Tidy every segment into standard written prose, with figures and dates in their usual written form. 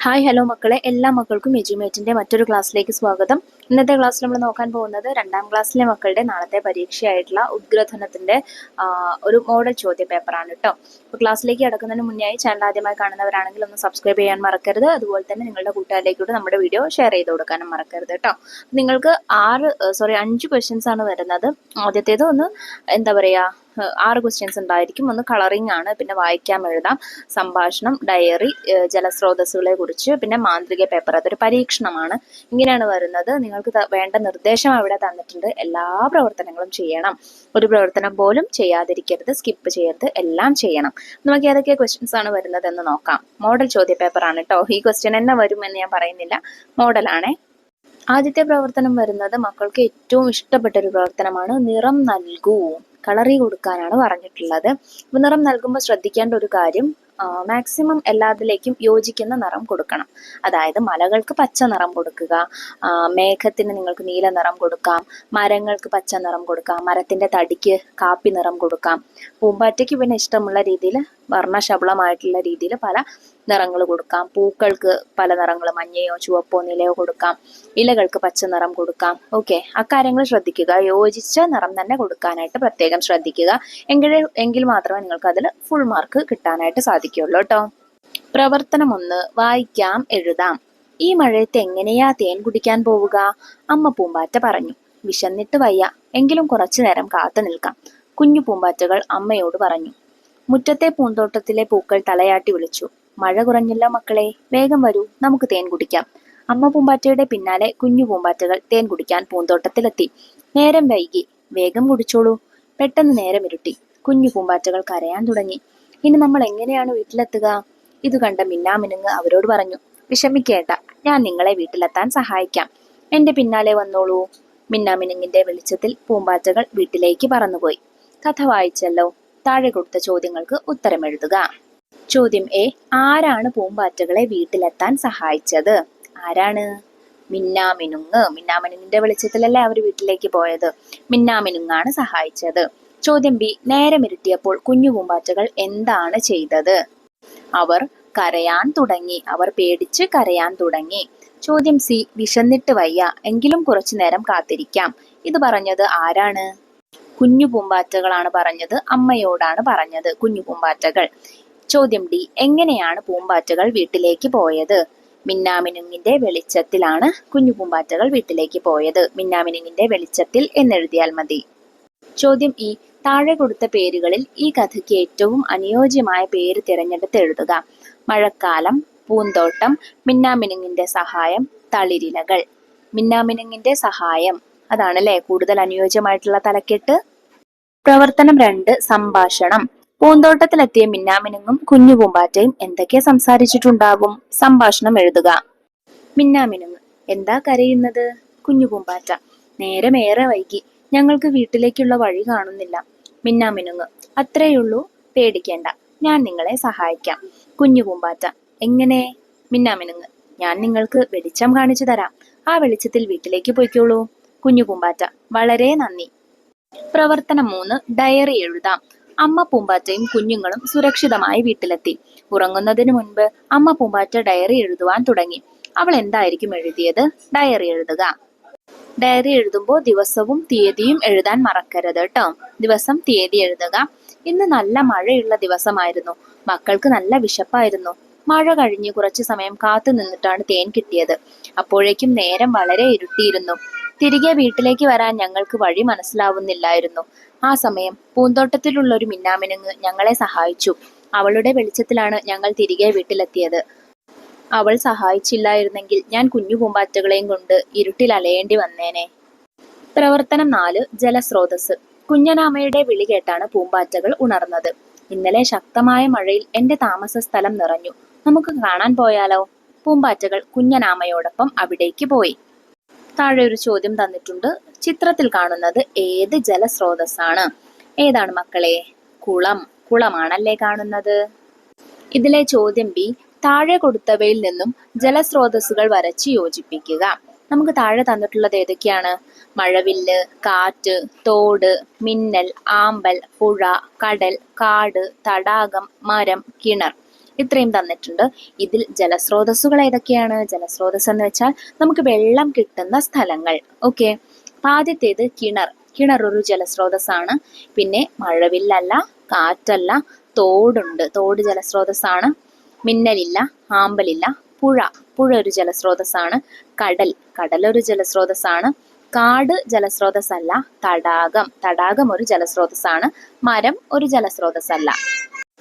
Hi hello മക്കളെ, എല്ലാ മക്കൾക്കും എജ്യുമേറ്റിന്റെ മറ്റൊരു ക്ലാസ്സിലേക്ക് സ്വാഗതം. ഇന്നത്തെ ക്ലാസ്സിൽ നമ്മൾ നോക്കാൻ പോകുന്നത് 2ാം ക്ലാസ്സിലെ മക്കളുടെ നാളത്തെ പരീക്ഷയായിട്ടുള്ള ഉദ്ഗ്രഥനത്തിന്റെ ഒരു മോഡൽ ചോദ്യ പേപ്പറാണ് കേട്ടോ. അപ്പോൾ ക്ലാസ്സിലേക്ക് കടക്കുന്നതിന് മുന്നേ ചാനൽ ആദ്യമായി കാണുന്നവരാണെങ്കിൽ ഒന്ന് സബ്സ്ക്രൈബ് ചെയ്യാൻ മറക്കരുത്. അതുപോലെ തന്നെ നിങ്ങളുടെ കൂട്ടുകാരിലേക്കൂടെ നമ്മുടെ വീഡിയോ ഷെയർ ചെയ്ത് കൊടുക്കാനും മറക്കരുത് കേട്ടോ. നിങ്ങൾക്ക് 5 ക്വസ്റ്റ്യൻസ് ആണ് വരുന്നത്. ആദ്യത്തേത് ഒന്ന് എന്താ പറയാ 6 ക്വസ്റ്റ്യൻസ് ഉണ്ടായിരിക്കും. ഒന്ന് കളറിംഗ് ആണ്, പിന്നെ വായിക്കാം എഴുതാം, സംഭാഷണം, ഡയറി, ജലസ്രോതസ്സുകളെ കുറിച്ച്, പിന്നെ മാന്ത്രിക പേപ്പർ, അതൊരു പരീക്ഷണമാണ്. ഇങ്ങനെയാണ് വരുന്നത്. നിങ്ങൾക്ക് വേണ്ട നിർദ്ദേശം അവിടെ തന്നിട്ടുണ്ട്. എല്ലാ പ്രവർത്തനങ്ങളും ചെയ്യണം, ഒരു പ്രവർത്തനം പോലും ചെയ്യാതിരിക്കരുത്, സ്കിപ്പ് ചെയ്യരുത്, എല്ലാം ചെയ്യണം. നമുക്ക് ഏതൊക്കെ ക്വസ്റ്റ്യൻസ് ആണ് വരുന്നത് എന്ന് നോക്കാം. മോഡൽ ചോദ്യ പേപ്പർ ആണ് കേട്ടോ. ഈ ക്വസ്റ്റ്യൻ തന്നെ വരും എന്ന് ഞാൻ പറയുന്നില്ല, മോഡലാണേ. ആദ്യത്തെ പ്രവർത്തനം വരുന്നത് മക്കൾക്ക് ഏറ്റവും ഇഷ്ടപ്പെട്ട ഒരു പ്രവർത്തനമാണ്. നിറം നൽകൂ, കളറി കൊടുക്കാനാണ് പറഞ്ഞിട്ടുള്ളത്. അപ്പൊ നിറം നൽകുമ്പോൾ ശ്രദ്ധിക്കേണ്ട ഒരു കാര്യം, മാക്സിമം എല്ലാത്തിലേക്കും യോജിക്കുന്ന നിറം കൊടുക്കണം. അതായത് മലകൾക്ക് പച്ച നിറം കൊടുക്കുക, മേഘത്തിന് നിങ്ങൾക്ക് നീല നിറം കൊടുക്കാം, മരങ്ങൾക്ക് പച്ച നിറം കൊടുക്കാം, മരത്തിന്റെ തടിക്ക് കാപ്പി നിറം കൊടുക്കാം, പൂമ്പാറ്റയ്ക്ക് പിന്നെ ഇഷ്ടമുള്ള രീതിയിൽ വർണ്ണശബളമായിട്ടുള്ള രീതിയിൽ പല നിറങ്ങൾ കൊടുക്കാം, പൂക്കൾക്ക് പല നിറങ്ങൾ, മഞ്ഞയോ ചുവപ്പോ നീലയോ കൊടുക്കാം, ഇലകൾക്ക് പച്ച നിറം കൊടുക്കാം. ഓക്കെ, അക്കാര്യങ്ങൾ ശ്രദ്ധിക്കുക. യോജിച്ച നിറം തന്നെ കൊടുക്കാനായിട്ട് പ്രത്യേകം ശ്രദ്ധിക്കുക. എങ്കിൽ മാത്രമേ നിങ്ങൾക്ക് അതിൽ ഫുൾ മാർക്ക് കിട്ടാനായിട്ട് സാധിക്കുള്ളൂ കേട്ടോ. പ്രവർത്തനം 1, വായിക്കാം എഴുതാം. ഈ മഴയത്ത് എങ്ങനെയാ തേൻ കുടിക്കാൻ പോവുക? അമ്മ പൂമ്പാറ്റ പറഞ്ഞു. വിശന്നിട്ട് വയ്യ, എങ്കിലും കുറച്ചു നേരം കാത്തു നിൽക്കാം. കുഞ്ഞു പൂമ്പാറ്റകൾ അമ്മയോട് പറഞ്ഞു. മുറ്റത്തെ പൂന്തോട്ടത്തിലെ പൂക്കൾ തലയാട്ടി വിളിച്ചു. മഴ കുറഞ്ഞല്ലോ മക്കളെ, വേഗം വരൂ, നമുക്ക് തേൻ കുടിക്കാം. അമ്മ പൂമ്പാറ്റയുടെ പിന്നാലെ കുഞ്ഞു പൂമ്പാറ്റകൾ തേൻ കുടിക്കാൻ പൂന്തോട്ടത്തിലെത്തി. നേരം വൈകി, വേഗം കുടിച്ചോളൂ. പെട്ടെന്ന് നേരം ഇരുട്ടി. കുഞ്ഞു പൂമ്പാറ്റകൾ കരയാൻ തുടങ്ങി. ഇനി നമ്മൾ എങ്ങനെയാണ് വീട്ടിലെത്തുക? ഇത് കണ്ട മിന്നാമിനുങ്ങ് അവരോട് പറഞ്ഞു. വിഷമിക്കേണ്ട, ഞാൻ നിങ്ങളെ വീട്ടിലെത്താൻ സഹായിക്കാം. എന്റെ പിന്നാലെ വന്നോളൂ. മിന്നാമിനുങ്ങിന്റെ വെളിച്ചത്തിൽ പൂമ്പാറ്റകൾ വീട്ടിലേക്ക് പറന്നുപോയി. കഥ വായിച്ചല്ലോ. താഴെ കൊടുത്ത ചോദ്യങ്ങൾക്ക് ഉത്തരം എഴുതുക. ചോദ്യം എ, ആരാണ് പൂമ്പാറ്റകളെ വീട്ടിലെത്താൻ സഹായിച്ചത്? ആരാണ്? മിന്നാമിനുങ്ങ്. മിന്നാമിനുങ്ങിന്റെ വെളിച്ചത്തിലല്ലേ അവർ വീട്ടിലേക്ക് പോയത്. മിന്നാമിനുങ്ങാണ് സഹായിച്ചത്. ചോദ്യം ബി, നേരം ഇരുട്ടിയപ്പോൾ കുഞ്ഞു പൂമ്പാറ്റകൾ എന്താണ് ചെയ്തത്? അവർ കരയാൻ തുടങ്ങി. അവർ പേടിച്ച് കരയാൻ തുടങ്ങി. ചോദ്യം സി, വിശന്നിട്ട് വയ്യ, എങ്കിലും കുറച്ചു നേരം കാത്തിരിക്കാം. ഇത് പറഞ്ഞത് ആരാണ്? കുഞ്ഞു പൂമ്പാറ്റകളാണ് പറഞ്ഞത്. അമ്മയോടാണ് പറഞ്ഞത് കുഞ്ഞു പൂമ്പാറ്റകൾ. ചോദ്യം ഡി, എങ്ങനെയാണ് പൂമ്പാറ്റകൾ വീട്ടിലേക്ക് പോയത്? മിന്നാമിനുങ്ങിന്റെ വെളിച്ചത്തിലാണ് കുഞ്ഞു പൂമ്പാറ്റകൾ വീട്ടിലേക്ക് പോയത്. മിന്നാമിനുങ്ങിന്റെ വെളിച്ചത്തിൽ എന്നെഴുതിയാൽ മതി. ചോദ്യം ഇ, താഴെ കൊടുത്ത പേരുകളിൽ ഈ കഥയ്ക്ക് ഏറ്റവും അനുയോജ്യമായ പേര് തിരഞ്ഞെടുത്ത് എഴുതുക. മഴക്കാലം, പൂന്തോട്ടം, മിന്നാമിനുങ്ങിന്റെ സഹായം, തളിരിലകൾ. മിന്നാമിനുങ്ങിന്റെ സഹായം, അതാണല്ലേ കൂടുതൽ അനുയോജ്യമായിട്ടുള്ള തലക്കെട്ട്. പ്രവർത്തനം 2, സംഭാഷണം. പൂന്തോട്ടത്തിലെത്തിയ മിന്നാമിനുങ്ങും കുഞ്ഞു പൂമ്പാറ്റയും എന്തൊക്കെ സംസാരിച്ചിട്ടുണ്ടാകും? സംഭാഷണം എഴുതുക. മിന്നാമിനുങ്ങ്, എന്താ കരയുന്നത്? കുഞ്ഞു പൂമ്പാറ്റ, നേരമേറെ വൈകി, ഞങ്ങൾക്ക് വീട്ടിലേക്കുള്ള വഴി കാണുന്നില്ല. മിന്നാമിനുങ്ങ്, അത്രയുള്ളൂ, പേടിക്കേണ്ട, ഞാൻ നിങ്ങളെ സഹായിക്കാം. കുഞ്ഞു പൂമ്പാറ്റ, എങ്ങനെ? മിന്നാമിനുങ്ങ്, ഞാൻ നിങ്ങൾക്ക് വെളിച്ചം കാണിച്ചു തരാം. ആ വെളിച്ചത്തിൽ വീട്ടിലേക്ക് പോയിക്കോളൂ. കുഞ്ഞു പൂമ്പാറ്റ, വളരെ നന്ദി. പ്രവർത്തനം 3, ഡയറി എഴുതാം. അമ്മ പൂമ്പാറ്റയും കുഞ്ഞുങ്ങളും സുരക്ഷിതമായി വീട്ടിലെത്തി. ഉറങ്ങുന്നതിന് മുൻപ് അമ്മ പൂമ്പാറ്റ ഡയറി എഴുതുവാൻ തുടങ്ങി. അവൾ എന്തായിരിക്കും എഴുതിയത്? ഡയറി എഴുതുക. ഡയറി എഴുതുമ്പോൾ ദിവസവും തീയതിയും എഴുതാൻ മറക്കരുത് കേട്ടോ. ദിവസം തീയതി എഴുതുക. ഇന്ന് നല്ല മഴയുള്ള ദിവസമായിരുന്നു. മക്കൾക്ക് നല്ല വിശപ്പായിരുന്നു. മഴ കഴിഞ്ഞ് കുറച്ചു സമയം കാത്തു നിന്നിട്ടാണ് തേൻ കിട്ടിയത്. അപ്പോഴേക്കും നേരം വളരെ ഇരുട്ടിയിരുന്നു. തിരികെ വീട്ടിലേക്ക് വരാൻ ഞങ്ങൾക്ക് വഴി മനസ്സിലാവുന്നില്ലായിരുന്നു. ആ സമയം പൂന്തോട്ടത്തിലുള്ള ഒരു മിന്നാമിനുങ്ങ് ഞങ്ങളെ സഹായിച്ചു. അവളുടെ വെളിച്ചത്തിലാണ് ഞങ്ങൾ തിരികെ വീട്ടിലെത്തിയത്. അവൾ സഹായിച്ചില്ലായിരുന്നെങ്കിൽ ഞാൻ കുഞ്ഞു പൂമ്പാറ്റകളെയും കൊണ്ട് ഇരുട്ടിൽ അലയേണ്ടി വന്നേനെ. പ്രവർത്തനം 4, ജലസ്രോതസ്. കുഞ്ഞനാമയുടെ വിളി കേട്ടാണ് പൂമ്പാറ്റകൾ ഉണർന്നത്. ഇന്നലെ ശക്തമായ മഴയിൽ എന്റെ താമസ സ്ഥലം നിറഞ്ഞു. നമുക്ക് കാണാൻ പോയാലോ? പൂമ്പാറ്റകൾ കുഞ്ഞനാമയോടൊപ്പം അവിടേക്ക് പോയി. താഴെ ഒരു ചോദ്യം തന്നിട്ടുണ്ട്. ചിത്രത്തിൽ കാണുന്നത് ഏത് ജലസ്രോതസ്സാണ്? ഏതാണ് മക്കളെ? കുളമാണല്ലേ കാണുന്നത്. ഇതിലെ ചോദ്യം ബി, താഴെ കൊടുത്തവയിൽ നിന്നും ജലസ്രോതസ്സുകൾ വരച്ച് യോജിപ്പിക്കുക. നമുക്ക് താഴെ തന്നിട്ടുള്ളത് ഏതൊക്കെയാണ്? മഴവില്ല്, കാറ്റ്, തോട്, മിന്നൽ, ആമ്പൽ, പുഴ, കടൽ, കാട്, തടാകം, മരം, കിണർ. ഇത്രയും തന്നിട്ടുണ്ട്. ഇതിൽ ജലസ്രോതസ്സുകൾ ഏതൊക്കെയാണ്? ജലസ്രോതസ് എന്ന് വെച്ചാൽ നമുക്ക് വെള്ളം കിട്ടുന്ന സ്ഥലങ്ങൾ. ഓക്കെ, ആദ്യത്തേത് കിണർ. കിണർ ഒരു ജലസ്രോതസ്സാണ്. പിന്നെ മഴവില്ലല്ല, കാറ്റല്ല, തോടുണ്ട്, തോട് ജലസ്രോതസ്സാണ്. മിന്നലില്ല, ആമ്പലില്ല. പുഴ, പുഴ ഒരു ജലസ്രോതസ്സാണ്. കടൽ, കടൽ ഒരു ജലസ്രോതസ്സാണ്. കാട് ജലസ്രോതസ്സല്ല. തടാകം, തടാകം ഒരു ജലസ്രോതസ്സാണ്. മരം ഒരു ജലസ്രോതസ്സല്ല.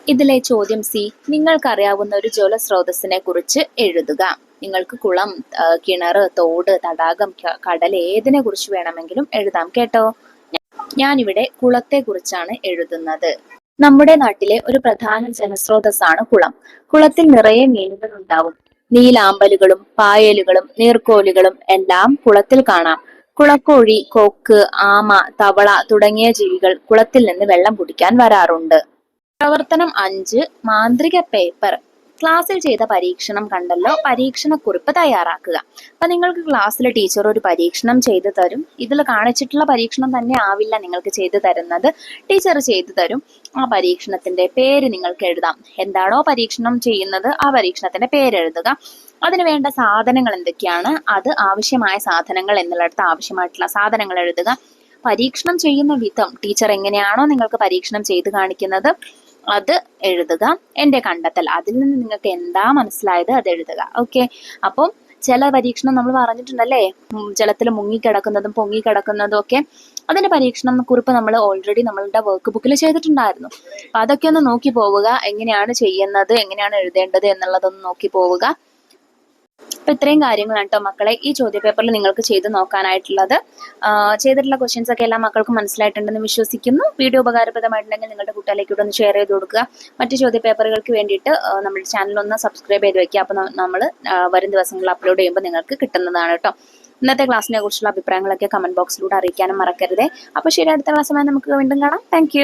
ഇതിലെ ചോദ്യം സി, നിങ്ങൾക്കറിയാവുന്ന ഒരു ജലസ്രോതസ്സിനെ കുറിച്ച് എഴുതുക. നിങ്ങൾക്ക് കുളം, കിണർ, തോട്, തടാകം, കടൽ ഏതിനെ കുറിച്ച് വേണമെങ്കിലും എഴുതാം കേട്ടോ. ഞാനിവിടെ കുളത്തെ കുറിച്ചാണ് എഴുതുന്നത്. നമ്മുടെ നാട്ടിലെ ഒരു പ്രധാന ജലസ്രോതസ്സാണ് കുളം. കുളത്തിൽ നിറയെ മീനുകൾ ഉണ്ടാവും. നീലാമ്പലുകളും പായലുകളും നീർക്കോലികളും എല്ലാം കുളത്തിൽ കാണാം. കുളക്കോഴി, കൊക്ക്, ആമ, തവള തുടങ്ങിയ ജീവികൾ കുളത്തിൽ നിന്ന് വെള്ളം കുടിക്കാൻ വരാറുണ്ട്. പ്രവർത്തനം 5, മാന്ത്രിക പേപ്പർ. ക്ലാസ്സിൽ ചെയ്ത പരീക്ഷണം കണ്ടല്ലോ, പരീക്ഷണക്കുറിപ്പ് തയ്യാറാക്കുക. അപ്പൊ നിങ്ങൾക്ക് ക്ലാസ്സിൽ ടീച്ചർ ഒരു പരീക്ഷണം ചെയ്തു തരും. ഇതിൽ കാണിച്ചിട്ടുള്ള പരീക്ഷണം തന്നെ ആവില്ല നിങ്ങൾക്ക് ചെയ്തു തരുന്നത്, ടീച്ചർ ചെയ്തു തരും. ആ പരീക്ഷണത്തിന്റെ പേര് നിങ്ങൾക്ക് എഴുതാം. എന്താണോ പരീക്ഷണം ചെയ്യുന്നത് ആ പരീക്ഷണത്തിന്റെ പേര് എഴുതുക. അതിന് വേണ്ട സാധനങ്ങൾ എന്തൊക്കെയാണ്, അത് ആവശ്യമായ സാധനങ്ങൾ എന്നുള്ളിടത്ത് ആവശ്യമായിട്ടുള്ള സാധനങ്ങൾ എഴുതുക. പരീക്ഷണം ചെയ്യുന്ന വിധം, ടീച്ചർ എങ്ങനെയാണോ നിങ്ങൾക്ക് പരീക്ഷണം ചെയ്ത് കാണിക്കുന്നത് അത് എഴുതുക. എൻ്റെ കണ്ടെത്തൽ, അതിൽ നിന്ന് നിങ്ങൾക്ക് എന്താ മനസ്സിലായത് അത് എഴുതുക. ഓക്കെ, അപ്പം ചില പരീക്ഷണം നമ്മൾ പറഞ്ഞിട്ടുണ്ടല്ലേ, ജലത്തിൽ മുങ്ങിക്കിടക്കുന്നതും പൊങ്ങിക്കിടക്കുന്നതും ഒക്കെ. അതിന്റെ പരീക്ഷണം കുറിപ്പ് നമ്മൾ ഓൾറെഡി നമ്മളുടെ വർക്ക് ബുക്കിൽ ചെയ്തിട്ടുണ്ടായിരുന്നു. അപ്പൊ അതൊക്കെ ഒന്ന് നോക്കി പോവുക. എങ്ങനെയാണ് ചെയ്യുന്നത്, എങ്ങനെയാണ് എഴുതേണ്ടത് എന്നുള്ളതൊന്ന് നോക്കി പോവുക. അപ്പൊ ഇത്രയും കാര്യങ്ങളാണ് കേട്ടോ മക്കളെ ഈ ചോദ്യ പേപ്പറിൽ നിങ്ങൾക്ക് ചെയ്ത് നോക്കാനായിട്ടുള്ളത്. ചെയ്തിട്ടുള്ള ക്വസ്റ്റ്യൻസ് ഒക്കെ എല്ലാ മക്കൾക്കും മനസ്സിലായിട്ടുണ്ടെന്ന് വിശ്വസിക്കുന്നു. വീഡിയോ ഉപകാരപ്രദമായിട്ടുണ്ടെങ്കിൽ നിങ്ങളുടെ കൂട്ടുകാരിലേക്ക് ഒന്ന് ഷെയർ ചെയ്ത് കൊടുക്കുക. മറ്റു ചോദ്യ പേപ്പറുകൾക്ക് വേണ്ടിയിട്ട് നമ്മുടെ ചാനൽ ഒന്ന് സബ്സ്ക്രൈബ് ചെയ്ത് വെക്കുക. അപ്പോൾ നമ്മൾ വരും ദിവസങ്ങളിൽ അപ്ലോഡ് ചെയ്യുമ്പോൾ നിങ്ങൾക്ക് കിട്ടുന്നതാണ് കേട്ടോ. ഇന്നത്തെ ക്ലാസ്സിനെ കുറിച്ചുള്ള അഭിപ്രായങ്ങളൊക്കെ കമന്റ് ബോക്സിലൂടെ അറിയിക്കാനും മറക്കരുതേ. അപ്പോൾ ശരി, അടുത്ത ക്ലാസ്സുമായി നമുക്ക് വീണ്ടും കാണാം. താങ്ക്